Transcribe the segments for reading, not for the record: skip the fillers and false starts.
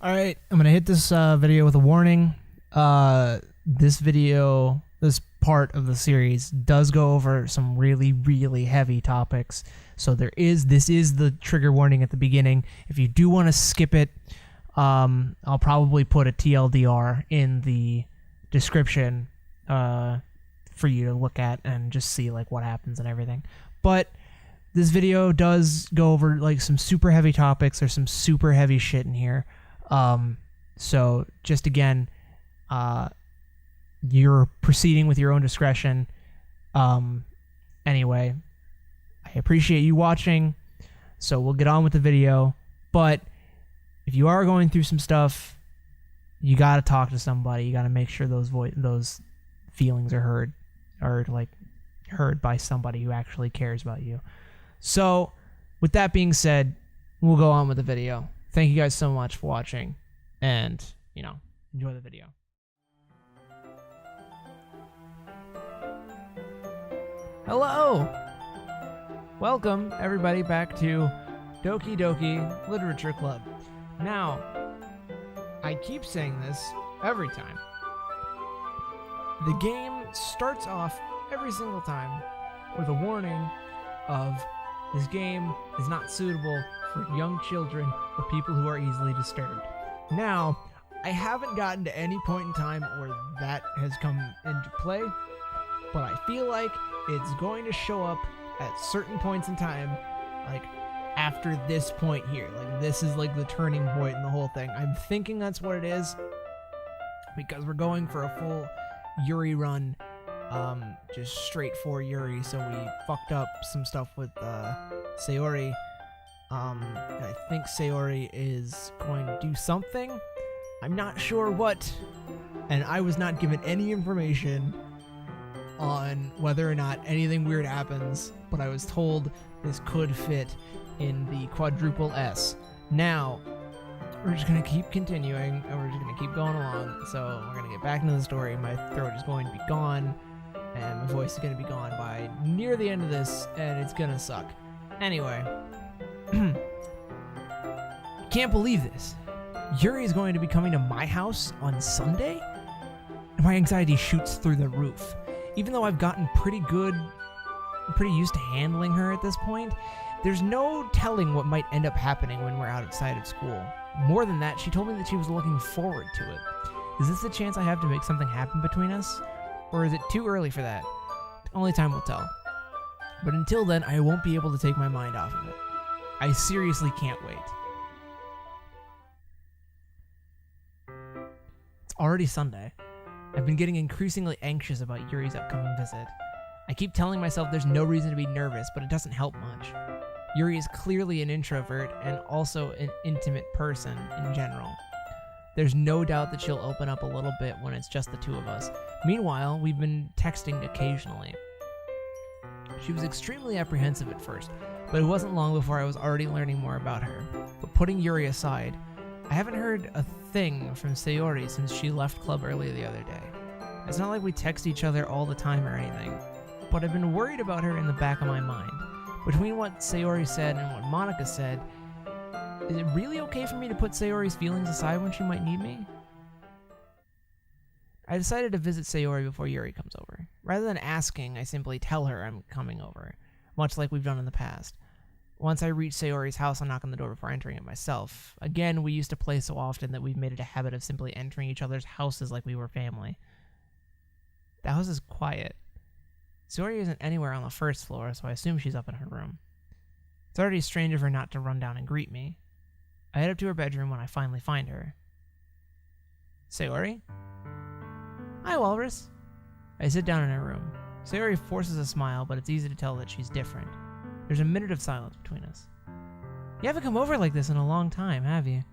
Alright, I'm going to hit this video with a warning. This part of the series does go over some really, really heavy topics. So this is the trigger warning at the beginning. If you do want to skip it, I'll probably put a TLDR in the description for you to look at and just see like what happens and everything. But this video does go over like some super heavy topics. There's some super heavy shit in here. So just again, you're proceeding with your own discretion. Anyway, I appreciate you watching, so we'll get on with the video. But if you are going through some stuff, you gotta talk to somebody. You gotta make sure those feelings are heard, or like heard by somebody who actually cares about you. So with that being said, we'll go on with the video. Thank you guys so much for watching, and enjoy the video. Hello! Welcome, everybody, back to Doki Literature Club. Now, I keep saying this every time. The game starts off every single time with a warning of this game is not suitable for young children or people who are easily disturbed. Now, I haven't gotten to any point in time where that has come into play, but I feel like it's going to show up at certain points in time, like after this point here. Like this is like the turning point in the whole thing. I'm thinking that's what it is, because we're going for a full Yuri run, just straight for Yuri, so we fucked up some stuff with Sayori. And I think Sayori is going to do something. I'm not sure what, and I was not given any information on whether or not anything weird happens, but I was told this could fit in the quadruple S. Now, we're just going to keep continuing, and we're just going to keep going along. So we're going to get back into the story. My throat is going to be gone, and my voice is going to be gone by near the end of this, and it's going to suck. Anyway, can't believe this. Yuri is going to be coming to my house on Sunday? And my anxiety shoots through the roof. Even though I've gotten pretty used to handling her at this point, there's no telling what might end up happening when we're outside of school. More than that, she told me that she was looking forward to it. Is this the chance I have to make something happen between us? Or is it too early for that? Only time will tell. But until then, I won't be able to take my mind off of it. I seriously can't wait. It's already Sunday. I've been getting increasingly anxious about Yuri's upcoming visit. I keep telling myself there's no reason to be nervous, but it doesn't help much. Yuri is clearly an introvert and also an intimate person in general. There's no doubt that she'll open up a little bit when it's just the two of us. Meanwhile, we've been texting occasionally. She was extremely apprehensive at first, but it wasn't long before I was already learning more about her. But putting Yuri aside, I haven't heard a thing from Sayori since she left club earlier the other day. It's not like we text each other all the time or anything, but I've been worried about her in the back of my mind. Between what Sayori said and what Monica said, is it really okay for me to put Sayori's feelings aside when she might need me? I decided to visit Sayori before Yuri comes over. Rather than asking, I simply tell her I'm coming over, much like we've done in the past. Once I reach Sayori's house, I'll knock on the door before entering it myself. Again, we used to play so often that we've made it a habit of simply entering each other's houses like we were family. The house is quiet. Sayori isn't anywhere on the first floor, so I assume she's up in her room. It's already strange of her not to run down and greet me. I head up to her bedroom when I finally find her. Sayori? Hi, Walrus. I sit down in her room. Sayori forces a smile, but it's easy to tell that she's different. There's a minute of silence between us. You haven't come over like this in a long time, have you?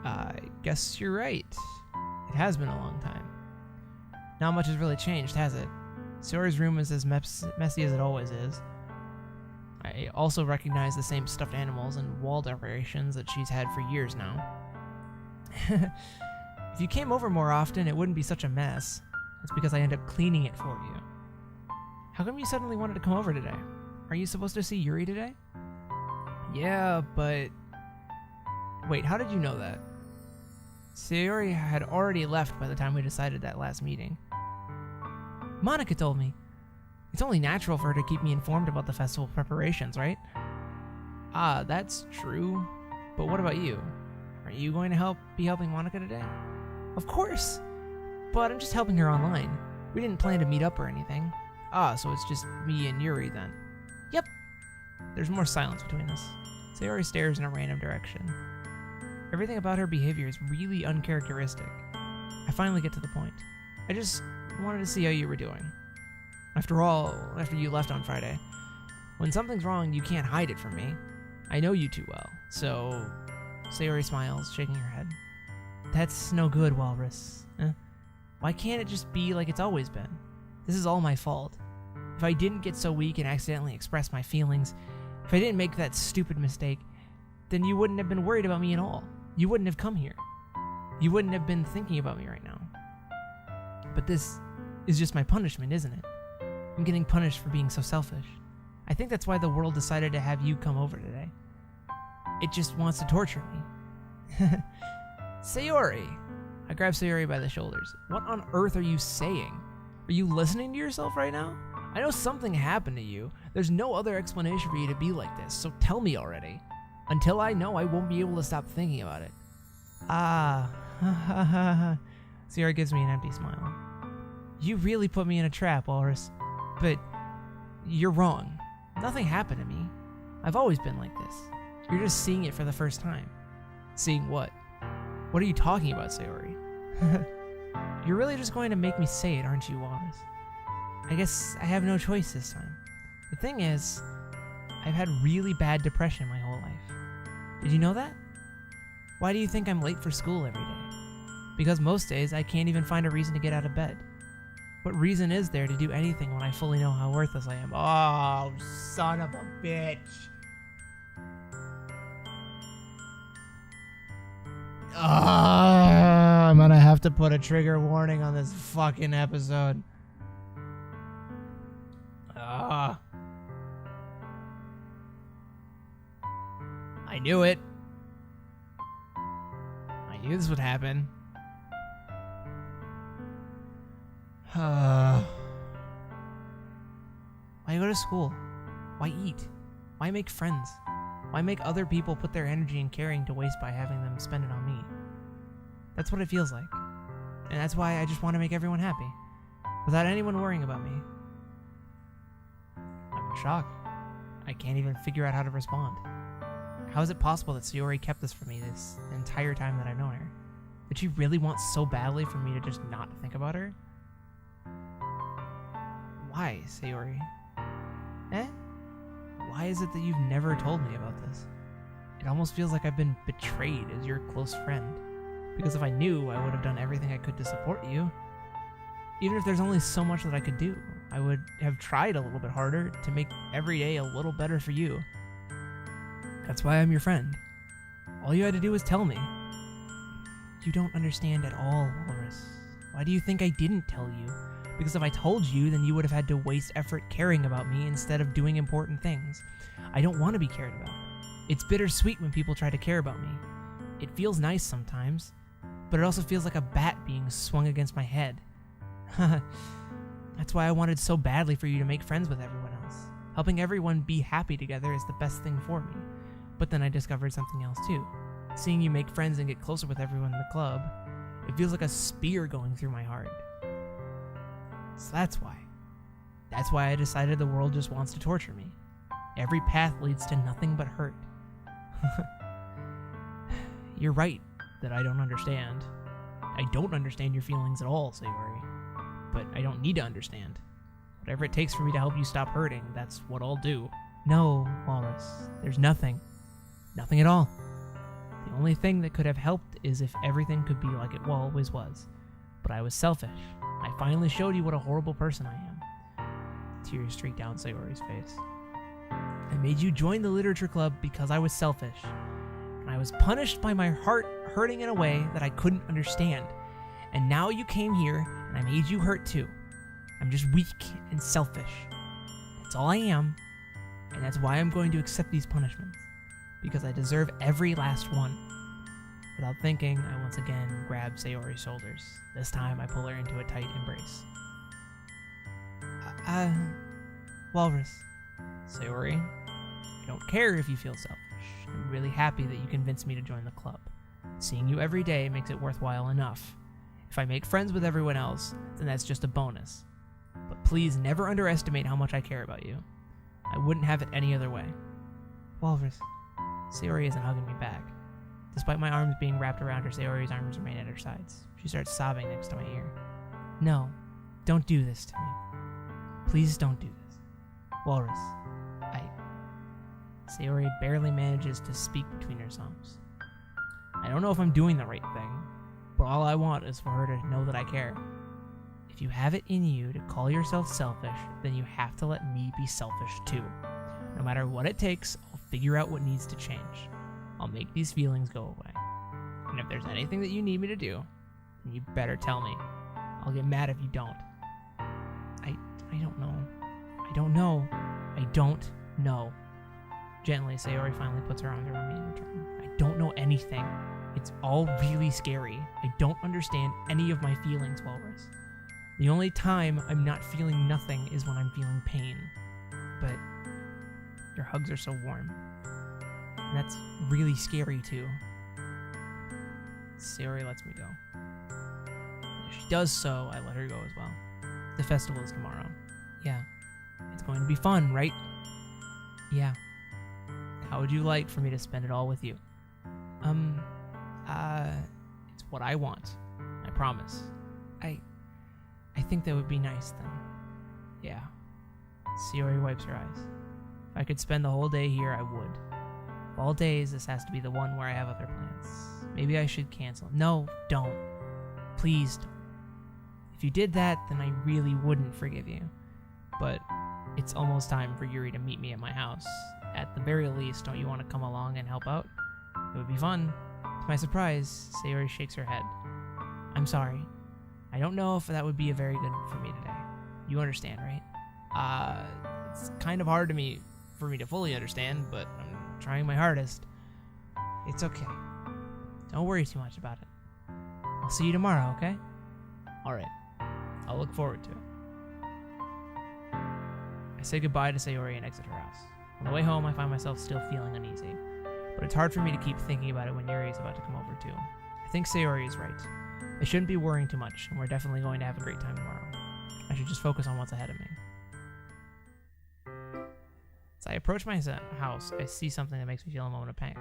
I guess you're right. It has been a long time. Not much has really changed, has it? Sayori's room is as messy as it always is. I also recognize the same stuffed animals and wall decorations that she's had for years now. If you came over more often, it wouldn't be such a mess. That's because I end up cleaning it for you. How come you suddenly wanted to come over today? Are you supposed to see Yuri today? Yeah, but... Wait, how did you know that? Sayori had already left by the time we decided that last meeting. Monica told me. It's only natural for her to keep me informed about the festival preparations, right? Ah, that's true. But what about you? Are you going to be helping Monica today? Of course! But I'm just helping her online. We didn't plan to meet up or anything. Ah, so it's just me and Yuri then. Yep. There's more silence between us. Sayori stares in a random direction. Everything about her behavior is really uncharacteristic. I finally get to the point. I just wanted to see how you were doing. After all, after you left on Friday, when something's wrong, you can't hide it from me. I know you too well, so... Sayori smiles, shaking her head. That's no good, Walrus. Why can't it just be like it's always been? This is all my fault. If I didn't get so weak and accidentally express my feelings, if I didn't make that stupid mistake, then you wouldn't have been worried about me at all. You wouldn't have come here. You wouldn't have been thinking about me right now. But this is just my punishment, isn't it? I'm getting punished for being so selfish. I think that's why the world decided to have you come over today. It just wants to torture me. Sayori! I grab Sayori by the shoulders. What on earth are you saying? Are you listening to yourself right now? I know something happened to you. There's no other explanation for you to be like this, so tell me already. Until I know, I won't be able to stop thinking about it. Ah. Sayori gives me an empty smile. You really put me in a trap, Walrus. But you're wrong. Nothing happened to me. I've always been like this. You're just seeing it for the first time. Seeing what? What are you talking about, Sayori? You're really just going to make me say it, aren't you, Walrus? I guess I have no choice this time. The thing is, I've had really bad depression my whole life. Did you know that? Why do you think I'm late for school every day? Because most days I can't even find a reason to get out of bed. What reason is there to do anything when I fully know how worthless I am? Oh, son of a bitch. I'm gonna have to put a trigger warning on this fucking episode. I knew it. I knew this would happen. Why go to school? Why eat? Why make friends? Why make other people put their energy and caring to waste by having them spend it on me? That's what it feels like. And that's why I just want to make everyone happy, without anyone worrying about me. I'm in shock. I can't even figure out how to respond. How is it possible that Sayori kept this from me this entire time that I've known her? Did she really want so badly for me to just not think about her? Why, Sayori? Why is it that you've never told me about this? It almost feels like I've been betrayed as your close friend. Because if I knew, I would have done everything I could to support you. Even if there's only so much that I could do, I would have tried a little bit harder to make every day a little better for you. That's why I'm your friend. All you had to do was tell me. You don't understand at all, Walrus. Why do you think I didn't tell you? Because if I told you, then you would have had to waste effort caring about me instead of doing important things. I don't want to be cared about. It's bittersweet when people try to care about me. It feels nice sometimes, but it also feels like a bat being swung against my head. That's why I wanted so badly for you to make friends with everyone else. Helping everyone be happy together is the best thing for me. But then I discovered something else too. Seeing you make friends and get closer with everyone in the club, it feels like a spear going through my heart. So that's why. That's why I decided the world just wants to torture me. Every path leads to nothing but hurt. You're right that I don't understand. I don't understand your feelings at all, Sayori. But I don't need to understand. Whatever it takes for me to help you stop hurting, that's what I'll do. No, Walrus, there's nothing. Nothing at all. The only thing that could have helped is if everything could be like it always was. But I was selfish. I finally showed you what a horrible person I am. Tears streaked down Sayori's face. I made you join the literature club because I was selfish. And I was punished by my heart hurting in a way that I couldn't understand. And now you came here and I made you hurt too. I'm just weak and selfish. That's all I am. And that's why I'm going to accept these punishments. Because I deserve every last one. Without thinking, I once again grab Sayori's shoulders. This time, I pull her into a tight embrace. Walrus. Sayori, I don't care if you feel selfish. I'm really happy that you convinced me to join the club. Seeing you every day makes it worthwhile enough. If I make friends with everyone else, then that's just a bonus. But please never underestimate how much I care about you. I wouldn't have it any other way. Walrus. Sayori isn't hugging me back. Despite my arms being wrapped around her, Sayori's arms remain at her sides. She starts sobbing next to my ear. No, don't do this to me. Please don't do this. Walrus. Sayori barely manages to speak between her sobs. I don't know if I'm doing the right thing, but all I want is for her to know that I care. If you have it in you to call yourself selfish, then you have to let me be selfish too. No matter what it takes, I'll figure out what needs to change. I'll make these feelings go away. And if there's anything that you need me to do, then you better tell me. I'll get mad if you don't. I don't know. I don't know. I don't know. Gently, Sayori finally puts her arms around me in return. I don't know anything. It's all really scary. I don't understand any of my feelings, Walrus. The only time I'm not feeling nothing is when I'm feeling pain. But your hugs are so warm. And that's really scary too. Sayori lets me go. If she does so, I let her go as well. The festival is tomorrow. Yeah. It's going to be fun, right? Yeah. How would you like for me to spend it all with you? It's what I want. I promise. I think that would be nice then. Yeah. Sayori wipes her eyes. If I could spend the whole day here, I would. Of all days, this has to be the one where I have other plans. Maybe I should cancel. No, don't. Please don't. If you did that, then I really wouldn't forgive you. But it's almost time for Yuri to meet me at my house. At the very least, don't you want to come along and help out? It would be fun. To my surprise, Sayori shakes her head. I'm sorry. I don't know if that would be very good for me today. You understand, right? It's kind of hard for me to fully understand, but I'm trying my hardest. It's okay. Don't worry too much about it. I'll see you tomorrow, okay? Alright. I'll look forward to it. I say goodbye to Sayori and exit her house. On the way home, I find myself still feeling uneasy, but it's hard for me to keep thinking about it when Yuri is about to come over too. I think Sayori is right. I shouldn't be worrying too much, and we're definitely going to have a great time tomorrow. I should just focus on what's ahead of me. As I approach my house, I see something that makes me feel a moment of panic.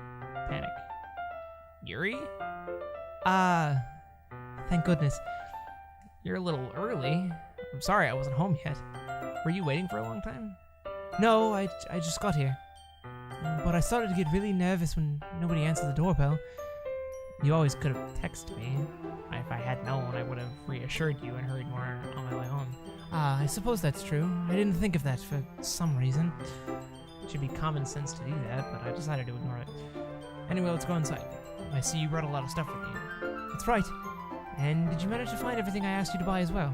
Yuri? Thank goodness. You're a little early. I'm sorry I wasn't home yet. Were you waiting for a long time? No, I just got here. But I started to get really nervous when nobody answered the doorbell. You always could have texted me. If I had known, I would have reassured you and hurried more on my way home. I suppose that's true. I didn't think of that for some reason. It should be common sense to do that, but I decided to ignore it. Anyway, let's go inside. I see you brought a lot of stuff with you. That's right. And did you manage to find everything I asked you to buy as well?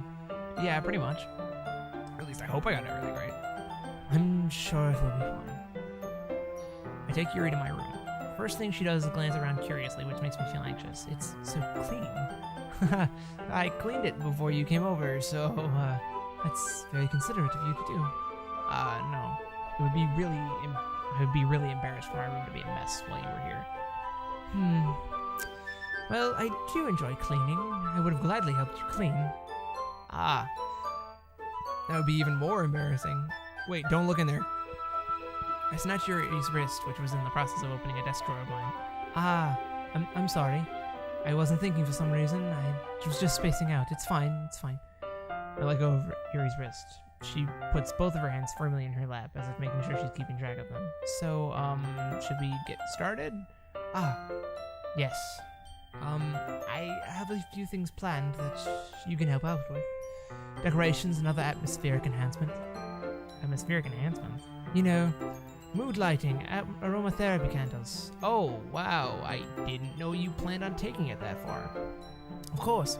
Yeah, pretty much. Or at least I hope I got everything right. I'm sure it will be fine. I take Yuri to my room. First thing she does is glance around curiously, which makes me feel anxious. It's so clean. I cleaned it before you came over, so that's very considerate of you to do. No. I would be really embarrassed for my room to be a mess while you were here. Well, I do enjoy cleaning. I would have gladly helped you clean. That would be even more embarrassing. Wait, don't look in there. I snatched Yuri's wrist, which was in the process of opening a desk drawer of mine. I'm sorry. I wasn't thinking for some reason. I was just spacing out. It's fine. I let go of Yuri's wrist. She puts both of her hands firmly in her lap, as if making sure she's keeping track of them. So, should we get started? Yes. I have a few things planned that you can help out with. Decorations and other atmospheric enhancement. Atmospheric enhancement? You know, mood lighting, aromatherapy candles. Oh, wow, I didn't know you planned on taking it that far. Of course.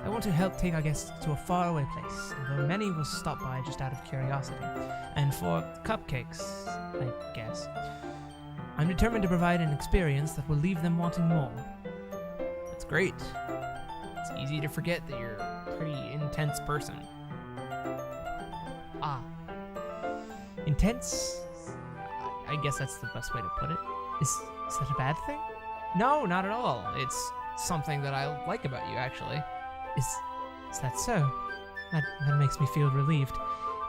I want to help take our guests to a faraway place, although many will stop by just out of curiosity. And for cupcakes, I guess. I'm determined to provide an experience that will leave them wanting more. That's great. It's easy to forget that you're a pretty intense person. Ah. Intense? I guess that's the best way to put it. Is that a bad thing? No, not at all. It's something that I like about you, actually. Is that so? That makes me feel relieved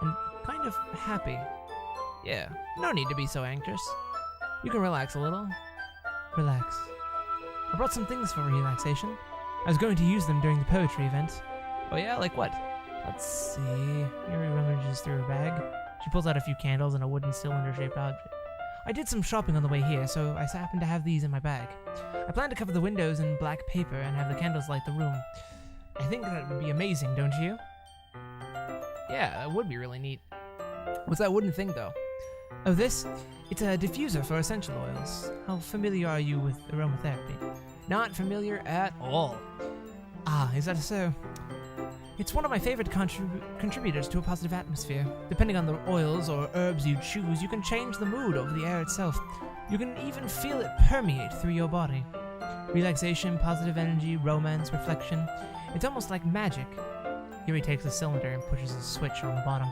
and kind of happy. Yeah, no need to be so anxious. You can relax a little. Relax. I brought some things for relaxation. I was going to use them during the poetry event. Oh yeah, like what? Let's see. Yuri rummages through her bag. She pulls out a few candles and a wooden cylinder-shaped object. I did some shopping on the way here, so I happened to have these in my bag. I plan to cover the windows in black paper and have the candles light the room. I think that would be amazing, don't you? Yeah, that would be really neat. What's that wooden thing, though? Oh, this? It's a diffuser for essential oils. How familiar are you with aromatherapy? Not familiar at all. Ah, is that so? It's one of my favorite contributors to a positive atmosphere. Depending on the oils or herbs you choose, you can change the mood over the air itself. You can even feel it permeate through your body. Relaxation, positive energy, romance, reflection. It's almost like magic. Yuri takes the cylinder and pushes a switch on the bottom.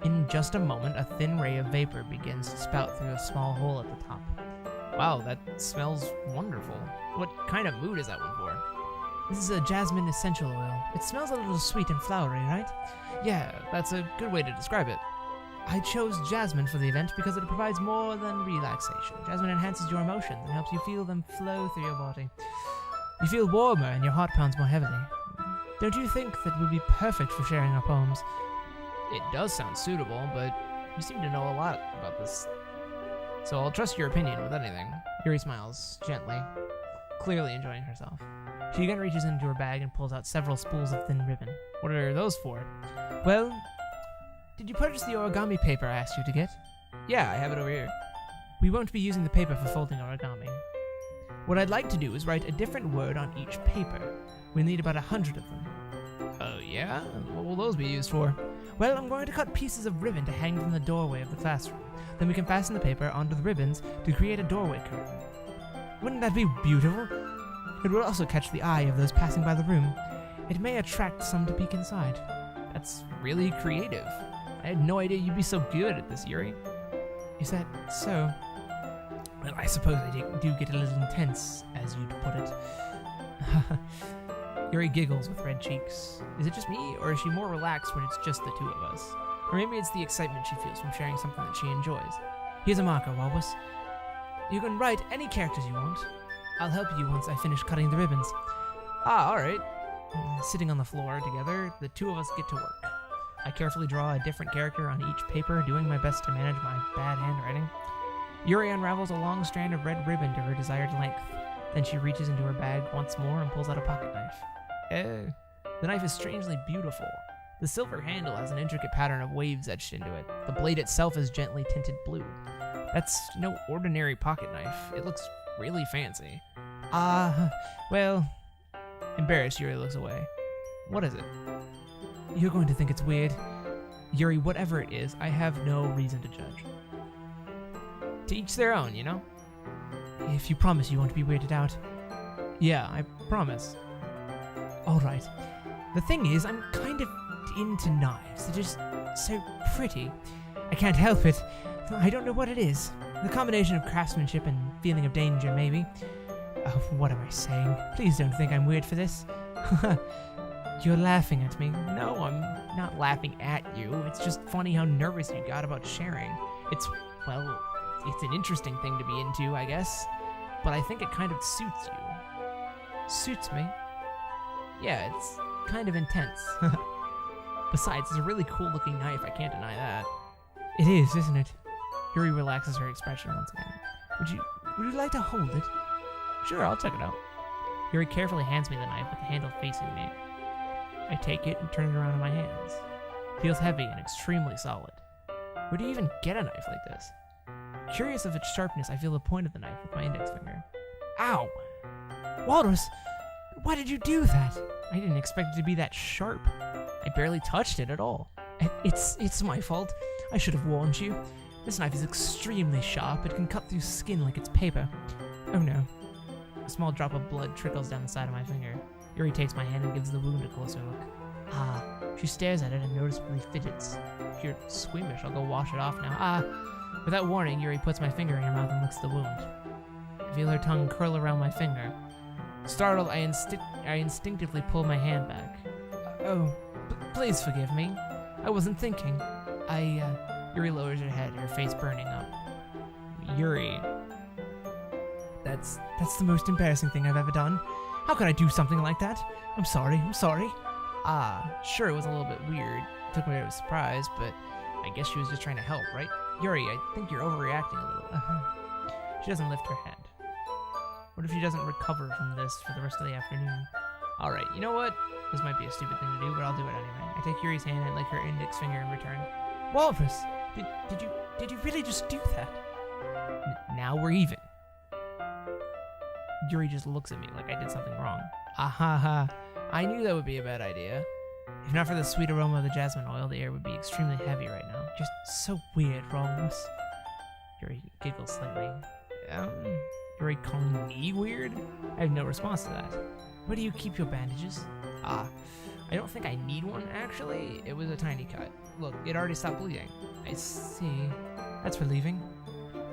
In just a moment, a thin ray of vapor begins to spout through a small hole at the top. Wow, that smells wonderful. What kind of mood is that one for? This is a jasmine essential oil. It smells a little sweet and flowery, right? Yeah, that's a good way to describe it. I chose jasmine for the event because it provides more than relaxation. Jasmine enhances your emotions and helps you feel them flow through your body. You feel warmer and your heart pounds more heavily. Don't you think that would be perfect for sharing our poems? It does sound suitable, but you seem to know a lot about this. So I'll trust your opinion with anything. Yuri smiles, gently, clearly enjoying herself. She again reaches into her bag and pulls out several spools of thin ribbon. What are those for? Well, did you purchase the origami paper I asked you to get? Yeah, I have it over here. We won't be using the paper for folding origami. What I'd like to do is write a different word on each paper. We'll need about 100 of them. Oh yeah? What will those be used for? Well, I'm going to cut pieces of ribbon to hang from the doorway of the classroom. Then we can fasten the paper onto the ribbons to create a doorway curtain. Wouldn't that be beautiful? It will also catch the eye of those passing by the room. It may attract some to peek inside. That's really creative. I had no idea you'd be so good at this, Yuri. Is that so? Well, I suppose I do get a little intense, as you'd put it. Yuri giggles with red cheeks. Is it just me, or is she more relaxed when it's just the two of us? Or maybe it's the excitement she feels from sharing something that she enjoys. Here's a marker, Walrus. You can write any characters you want. I'll help you once I finish cutting the ribbons. Ah, alright. Sitting on the floor together, the two of us get to work. I carefully draw a different character on each paper, doing my best to manage my bad handwriting. Yuri unravels a long strand of red ribbon to her desired length. Then she reaches into her bag once more and pulls out a pocket knife. The knife is strangely beautiful. The silver handle has an intricate pattern of waves etched into it. The blade itself is gently tinted blue. That's no ordinary pocket knife. It looks really fancy. Well... Embarrassed, Yuri looks away. What is it? You're going to think it's weird. Yuri, whatever it is, I have no reason to judge. To each their own, you know? If you promise you won't be weirded out. Yeah, I promise. Alright. The thing is, I'm kind of into knives. They're just so pretty. I can't help it. I don't know what it is. The combination of craftsmanship and feeling of danger, maybe. Oh, what am I saying? Please don't think I'm weird for this. You're laughing at me. No, I'm not laughing at you. It's just funny how nervous you got about sharing. It's an interesting thing to be into, I guess. But I think it kind of suits you. Suits me? Yeah, it's kind of intense. Besides, it's a really cool looking knife, I can't deny that. It is, isn't it? Yuri relaxes her expression once again. Would you like to hold it? Sure, I'll check it out. Yuri carefully hands me the knife with the handle facing me. I take it and turn it around in my hands. It feels heavy and extremely solid. Where do you even get a knife like this? Curious of its sharpness, I feel the point of the knife with my index finger. Ow! Walrus! Why did you do that? I didn't expect it to be that sharp. I barely touched it at all. It's my fault. I should have warned you. This knife is extremely sharp. It can cut through skin like it's paper. Oh no. A small drop of blood trickles down the side of my finger. Yuri takes my hand and gives the wound a closer look. Ah, she stares at it and noticeably fidgets. If you're squeamish, I'll go wash it off now. Ah, without warning, Yuri puts my finger in her mouth and licks the wound. I feel her tongue curl around my finger. Startled, I instinctively pull my hand back. Oh, please forgive me. I wasn't thinking. Yuri lowers her head, her face burning up. Yuri. That's the most embarrassing thing I've ever done. How could I do something like that? I'm sorry. Ah, sure, it was a little bit weird. It took me by surprise, but I guess she was just trying to help, right? Yuri, I think you're overreacting a little. She doesn't lift her head. What if she doesn't recover from this for the rest of the afternoon? Alright, you know what? This might be a stupid thing to do, but I'll do it anyway. I take Yuri's hand and lick her index finger in return. Walrus! Did you really just do that? Now we're even. Yuri just looks at me like I did something wrong. Ahaha. I knew that would be a bad idea. If not for the sweet aroma of the jasmine oil, the air would be extremely heavy right now. Just so weird, Walrus. Yuri giggles slightly. Yuri calling me weird? I have no response to that. Where do you keep your bandages? Ah, I don't think I need one, actually. It was a tiny cut. Look, it already stopped bleeding. I see. That's relieving.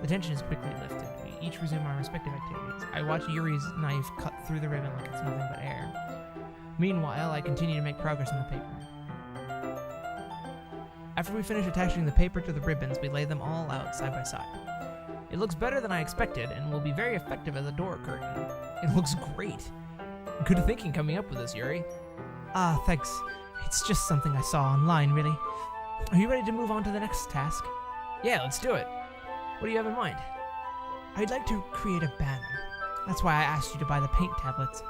The tension is quickly lifted. We each resume our respective activities. I watch Yuri's knife cut through the ribbon like it's nothing but air. Meanwhile, I continue to make progress on the paper. After we finish attaching the paper to the ribbons, we lay them all out side by side. It looks better than I expected and will be very effective as a door curtain. It looks great. Good thinking coming up with this, Yuri. Ah, thanks. It's just something I saw online, really. Are you ready to move on to the next task? Yeah, let's do it. What do you have in mind? I'd like to create a banner. That's why I asked you to buy the paint tablets.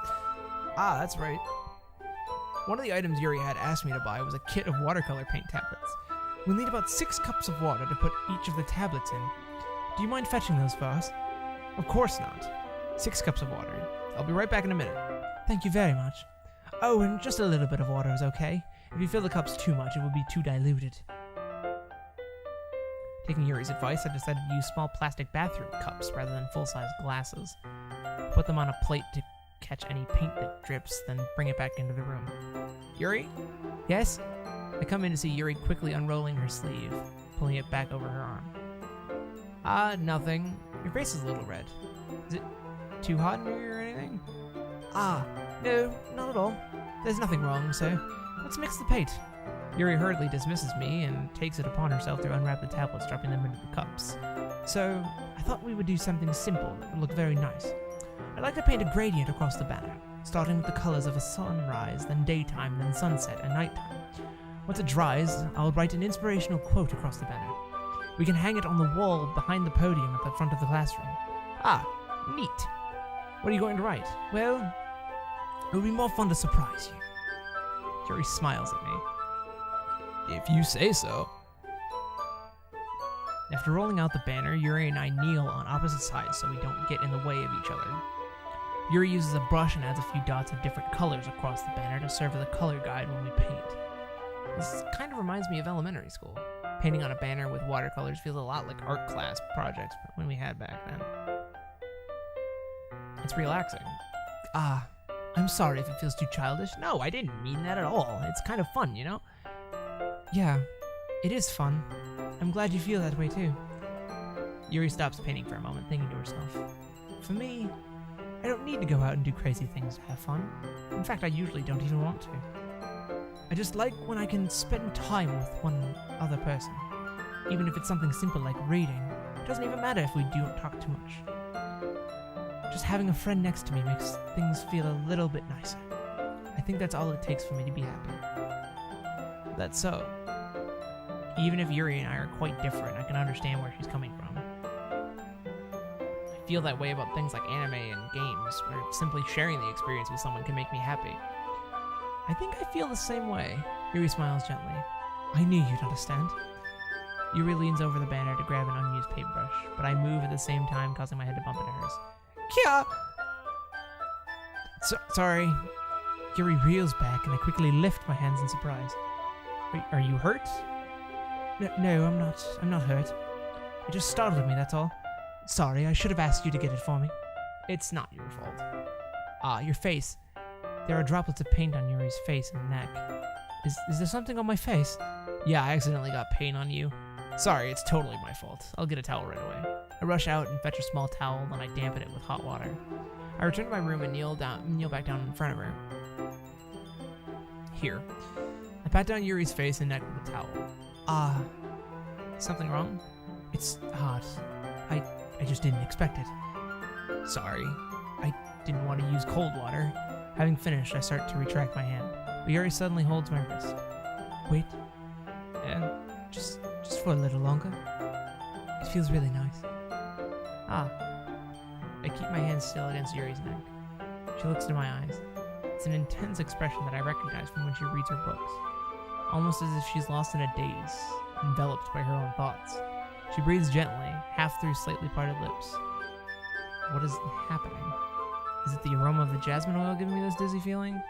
Ah, that's right. One of the items Yuri had asked me to buy was a kit of watercolor paint tablets. We'll need about 6 cups of water to put each of the tablets in. Do you mind fetching those for us? Of course not. 6 cups of water. I'll be right back in a minute. Thank you very much. Oh, and just a little bit of water is okay. If you fill the cups too much, it will be too diluted. Taking Yuri's advice, I decided to use small plastic bathroom cups rather than full-size glasses. Put them on a plate to catch any paint that drips, then bring it back into the room. Yuri? Yes? I come in to see Yuri quickly unrolling her sleeve, pulling it back over her arm. Nothing. Your face is a little red. Is it too hot in here or anything? No, not at all. There's nothing wrong, so let's mix the paint. Yuri hurriedly dismisses me and takes it upon herself to unwrap the tablets, dropping them into the cups. So, I thought we would do something simple that would look very nice. I'd like to paint a gradient across the banner, starting with the colors of a sunrise, then daytime, then sunset, and nighttime. Once it dries, I'll write an inspirational quote across the banner. We can hang it on the wall behind the podium at the front of the classroom. Ah, neat. What are you going to write? Well, it would be more fun to surprise you. Yuri smiles at me. If you say so. After rolling out the banner, Yuri and I kneel on opposite sides so we don't get in the way of each other. Yuri uses a brush and adds a few dots of different colors across the banner to serve as a color guide when we paint. This kind of reminds me of elementary school. Painting on a banner with watercolors feels a lot like art class projects when we had back then. It's relaxing. I'm sorry if it feels too childish. No, I didn't mean that at all. It's kind of fun, you know? Yeah, it is fun. I'm glad you feel that way too. Yuri stops painting for a moment, thinking to herself. For me, I don't need to go out and do crazy things to have fun. In fact, I usually don't even want to. I just like when I can spend time with one other person. Even if it's something simple like reading. It doesn't even matter if we don't talk too much. Just having a friend next to me makes things feel a little bit nicer. I think that's all it takes for me to be happy. That's so. Even if Yuri and I are quite different, I can understand where she's coming from. I feel that way about things like anime and games, where simply sharing the experience with someone can make me happy. I think I feel the same way. Yuri smiles gently. I knew you'd understand. Yuri leans over the banner to grab an unused paintbrush, but I move at the same time, causing my head to bump into hers. Kia! Sorry. Yuri reels back, and I quickly lift my hands in surprise. Are you hurt? No, I'm not. I'm not hurt. It just startled me, that's all. Sorry, I should have asked you to get it for me. It's not your fault. Ah, your face. There are droplets of paint on Yuri's face and neck. Is there something on my face? Yeah, I accidentally got paint on you. Sorry, it's totally my fault. I'll get a towel right away. I rush out and fetch a small towel, then I dampen it with hot water. I return to my room and kneel back down in front of her. Here. I pat down Yuri's face and neck with a towel. Something wrong? It's hot. I just didn't expect it. Sorry. I didn't want to use cold water. Having finished, I start to retract my hand, but Yuri suddenly holds my wrist. Wait. Just for a little longer. It feels really nice. I keep my hand still against Yuri's neck. She looks into my eyes. It's an intense expression that I recognize from when she reads her books. Almost as if she's lost in a daze, enveloped by her own thoughts. She breathes gently, half through slightly parted lips. What is happening? Is it the aroma of the jasmine oil giving me this dizzy feeling?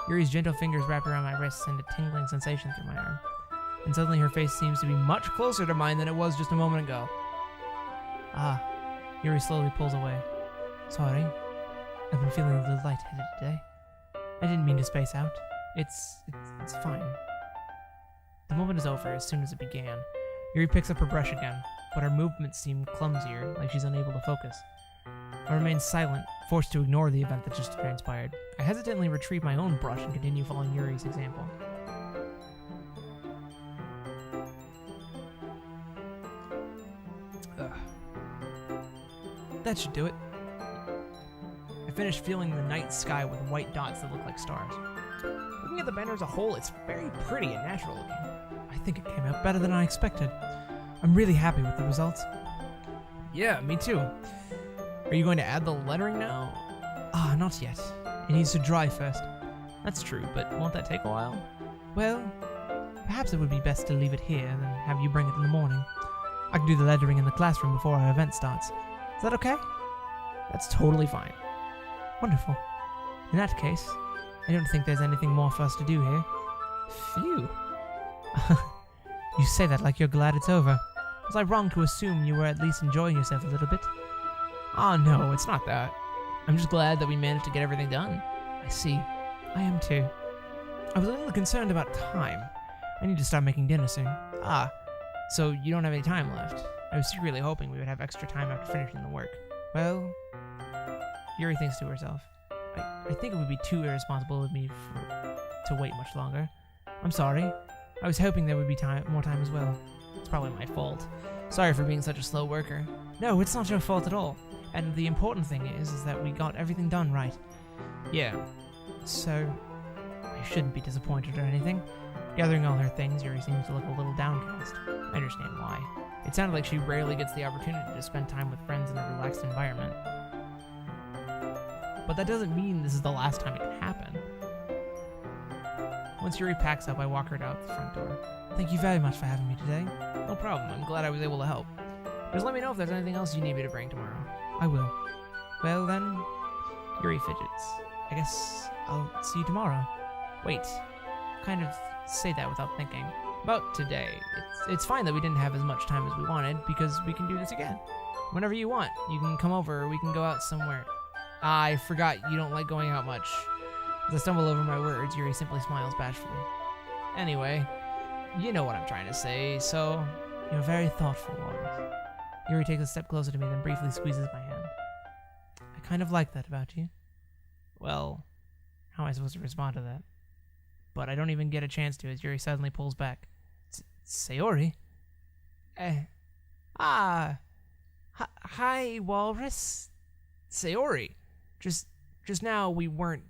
Yuri's gentle fingers wrap around my wrist, send a tingling sensation through my arm. And suddenly her face seems to be much closer to mine than it was just a moment ago. Yuri slowly pulls away. Sorry. I've been feeling a little lightheaded today. I didn't mean to space out. It's fine. The moment is over as soon as it began. Yuri picks up her brush again, but her movements seem clumsier, like she's unable to focus. I remain silent, forced to ignore the event that just transpired. I hesitantly retrieve my own brush and continue following Yuri's example. That should do it. I finished feeling the night sky with white dots that look like stars. Looking at the banner as a whole, it's very pretty and natural looking. I think it came out better than I expected. I'm really happy with the results. Yeah, me too. Are you going to add the lettering now? Not yet. It needs to dry first. That's true, but won't that take a while? Well, perhaps it would be best to leave it here and have you bring it in the morning. I can do the lettering in the classroom before our event starts. Is that okay? That's totally fine. Wonderful. In that case, I don't think there's anything more for us to do here. Phew. You say that like you're glad it's over. Was I wrong to assume you were at least enjoying yourself a little bit? No, it's not that. I'm just glad that we managed to get everything done. I see. I am too. I was a little concerned about time. I need to start making dinner soon. So you don't have any time left. I was secretly hoping we would have extra time after finishing the work. Well, Yuri thinks to herself. I think it would be too irresponsible of me to wait much longer. I'm sorry. I was hoping there would be more time as well. It's probably my fault. Sorry for being such a slow worker. No, it's not your fault at all. And the important thing is that we got everything done right. Yeah. So, I shouldn't be disappointed or anything. Gathering all her things, Yuri seems to look a little downcast. I understand why. It sounded like she rarely gets the opportunity to spend time with friends in a relaxed environment. But that doesn't mean this is the last time it can happen. Once Yuri packs up, I walk her out the front door. Thank you very much for having me today. No problem, I'm glad I was able to help. Just let me know if there's anything else you need me to bring tomorrow. I will. Well then, Yuri fidgets. I guess I'll see you tomorrow. Wait, kind of say that without thinking. About today. It's fine that we didn't have as much time as we wanted, because we can do this again. Whenever you want, you can come over or we can go out somewhere. I forgot you don't like going out much. As I stumble over my words, Yuri simply smiles bashfully. Anyway, you know what I'm trying to say, so... You're very thoughtful, Wallace. Yuri takes a step closer to me, then briefly squeezes my hand. I kind of like that about you. Well, how am I supposed to respond to that? But I don't even get a chance to as Yuri suddenly pulls back. Sayori? Hi, Walrus. Sayori. Just now we weren't...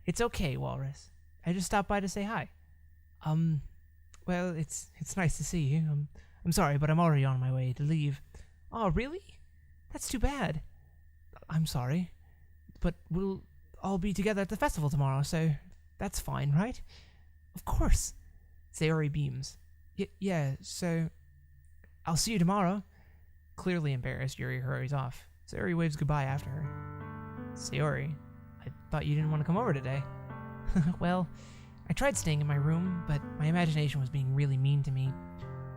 It's okay, Walrus. I just stopped by to say hi. Well, it's nice to see you. I'm sorry, but I'm already on my way to leave. Oh, really? That's too bad. I'm sorry. But we'll all be together at the festival tomorrow, so that's fine, right? Of course. Sayori beams. Yeah, so I'll see you tomorrow. Clearly embarrassed, Yuri hurries off. Sayori waves goodbye after her. Sayori, I thought you didn't want to come over today. Well, I tried staying in my room, but my imagination was being really mean to me.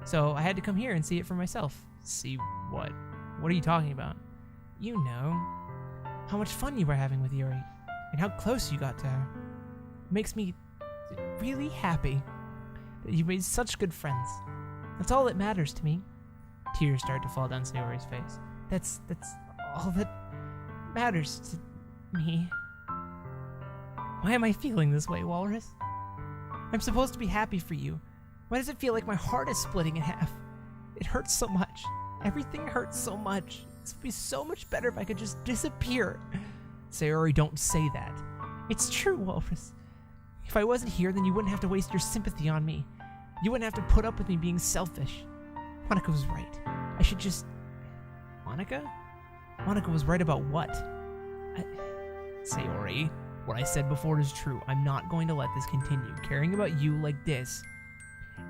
So I had to come here and see it for myself. See what? What are you talking about? You know how much fun you were having with Yuri and how close you got to her. It makes me really happy that you made such good friends. That's all that matters to me. Tears start to fall down Sayori's face. That's all that matters to me. Why am I feeling this way, Walrus? I'm supposed to be happy for you. Why does it feel like my heart is splitting in half? It hurts so much. Everything hurts so much. This would be so much better if I could just disappear. Sayori, don't say that. It's true, Walrus. If I wasn't here, then you wouldn't have to waste your sympathy on me. You wouldn't have to put up with me being selfish. Monica was right. I should just... Monica? Monica was right about what? Sayori, what I said before is true. I'm not going to let this continue. Caring about you like this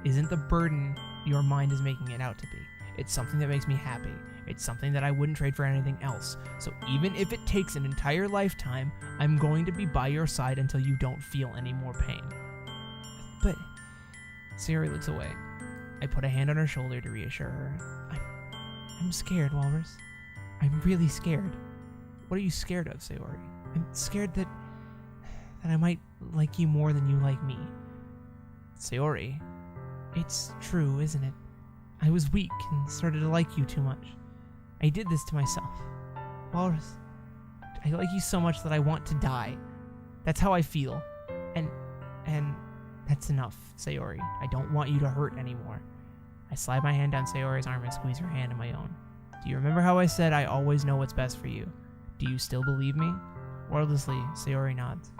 isn't the burden your mind is making it out to be. It's something that makes me happy. It's something that I wouldn't trade for anything else. So even if it takes an entire lifetime, I'm going to be by your side until you don't feel any more pain. But Sayori looks away. I put a hand on her shoulder to reassure her. I'm scared, Walrus. I'm really scared. What are you scared of, Sayori? I'm scared that I might like you more than you like me. Sayori, it's true, isn't it? I was weak and started to like you too much. I did this to myself. Walrus, I like you so much that I want to die. That's how I feel. And that's enough, Sayori. I don't want you to hurt anymore. I slide my hand down Sayori's arm and squeeze her hand in my own. Do you remember how I said I always know what's best for you? Do you still believe me? Wordlessly, Sayori nods.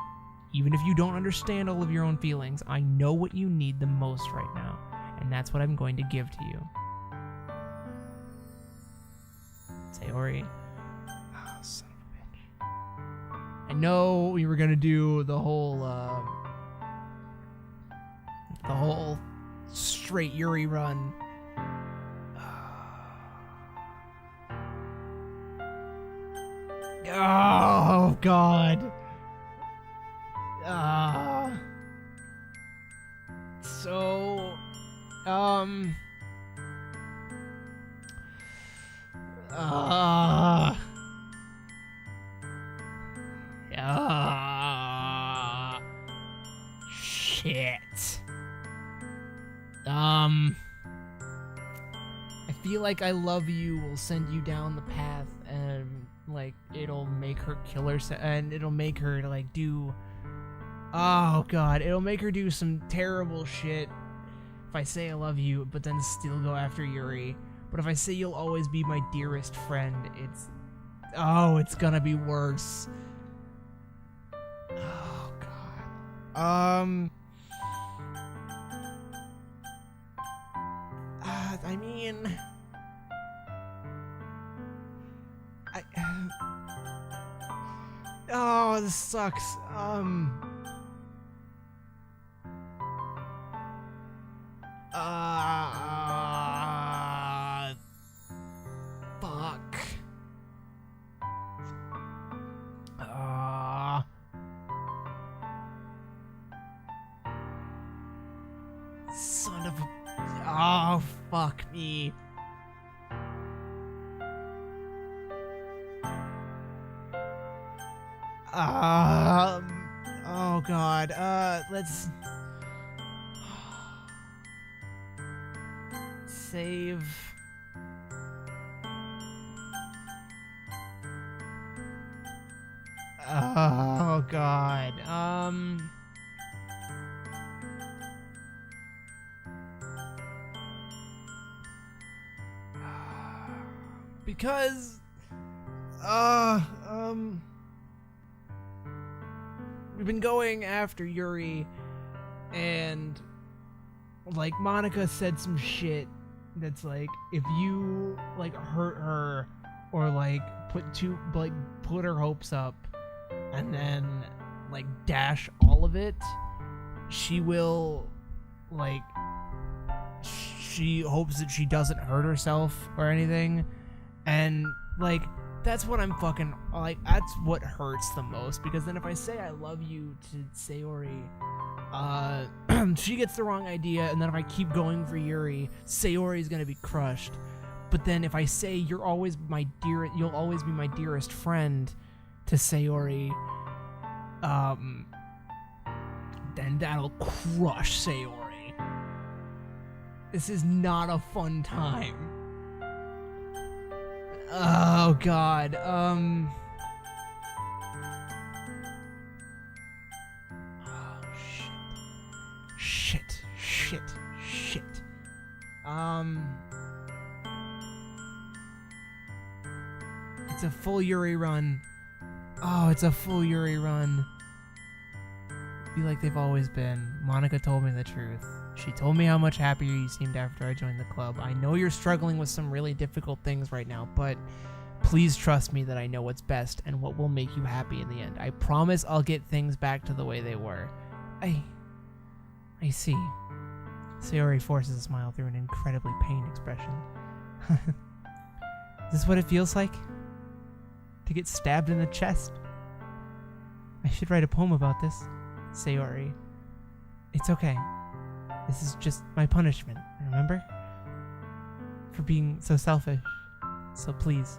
Even if you don't understand all of your own feelings, I know what you need the most right now, and that's what I'm going to give to you. Sayori. Oh, son of a bitch. I know we were gonna do the whole straight Yuri run. Oh, God. Shit. I feel like I love you will send you down the path and like it'll make her kill herself and it'll make her like do oh god, it'll make her do some terrible shit if I say I love you but then still go after Yuri. But if I say you'll always be my dearest friend, it's gonna be worse. Oh god. I mean, oh, this sucks. Fuck. Son of a... Oh, fuck me. Oh god, let's save. Oh god, because we've been going after Yuri, and like Monica said some shit that's like, if you like hurt her or like put her hopes up and then like dash all of it, she will like, she hopes that she doesn't hurt herself or anything. And like, that's what I'm fucking, like, that's what hurts the most, because then if I say I love you to Sayori, she gets the wrong idea, and then if I keep going for Yuri, Sayori's gonna be crushed. But then if I say you'll always be my dearest friend to Sayori, then that'll crush Sayori. This is not a fun time. Oh god. Oh shit. Shit. It's a full Yuri run. Oh, it's a full Yuri run. Be like they've always been. Monica told me the truth. She told me how much happier you seemed after I joined the club. I know you're struggling with some really difficult things right now, but please trust me that I know what's best and what will make you happy in the end. I promise I'll get things back to the way they were. I see. Sayori forces a smile through an incredibly pained expression. Is this what it feels like? To get stabbed in the chest? I should write a poem about this, Sayori. It's okay. This is just my punishment, remember? For being so selfish. So please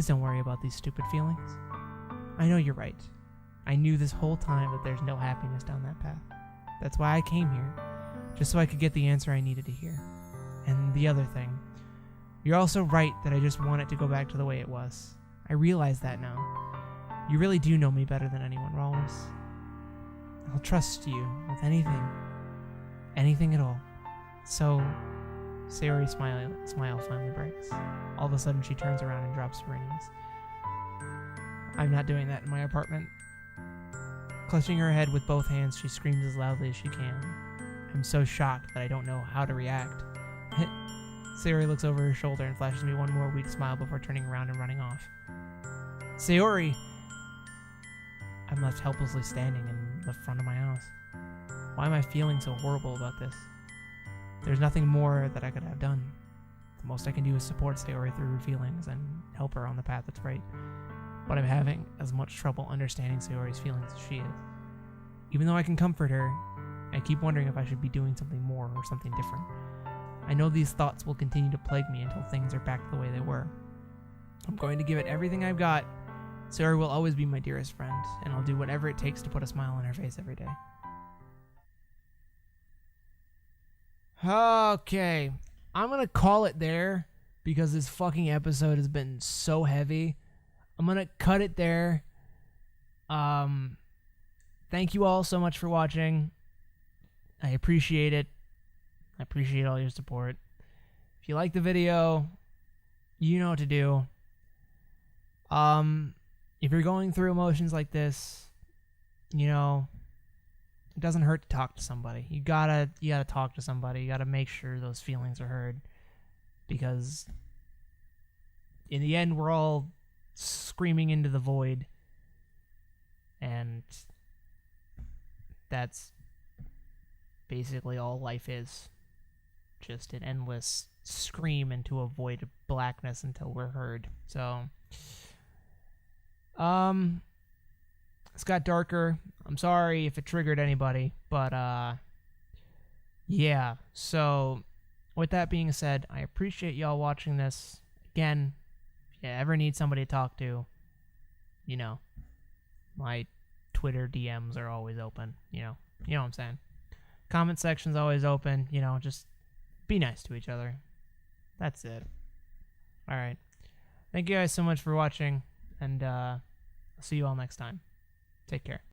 don't worry about these stupid feelings. I know you're right. I knew this whole time that there's no happiness down that path. That's why I came here, just so I could get the answer I needed to hear. And the other thing, you're also right that I just want it to go back to the way it was. I realize that now. You really do know me better than anyone, Rawless. I'll trust you with anything at all. So, Sayori's smile finally breaks. All of a sudden, she turns around and drops to her knees. I'm not doing that in my apartment. Clutching her head with both hands, she screams as loudly as she can. I'm so shocked that I don't know how to react. Sayori looks over her shoulder and flashes me one more weak smile before turning around and running off. Sayori! I'm left helplessly standing in the front of my house. Why am I feeling so horrible about this? There's nothing more that I could have done. The most I can do is support Sayori through her feelings and help her on the path that's right. But I'm having as much trouble understanding Sayori's feelings as she is. Even though I can comfort her, I keep wondering if I should be doing something more or something different. I know these thoughts will continue to plague me until things are back the way they were. I'm going to give it everything I've got. Sayori will always be my dearest friend, and I'll do whatever it takes to put a smile on her face every day. Okay, I'm gonna call it there because this fucking episode has been so heavy. I'm gonna cut it there. Thank you all so much for watching. I appreciate it. I appreciate all your support. If you like the video, you know what to do. If you're going through emotions like this, you know, it doesn't hurt to talk to somebody. You gotta talk to somebody. You gotta make sure those feelings are heard, because in the end, we're all screaming into the void, and that's basically all life is. Just an endless scream into a void of blackness until we're heard. So, it's got darker. I'm sorry if it triggered anybody, but yeah. So, with that being said, I appreciate y'all watching this. Again, if you ever need somebody to talk to, you know, my Twitter DMs are always open. You know what I'm saying. Comment section's always open. You know, just be nice to each other. That's it. All right. Thank you guys so much for watching, and I'll see you all next time. Take care.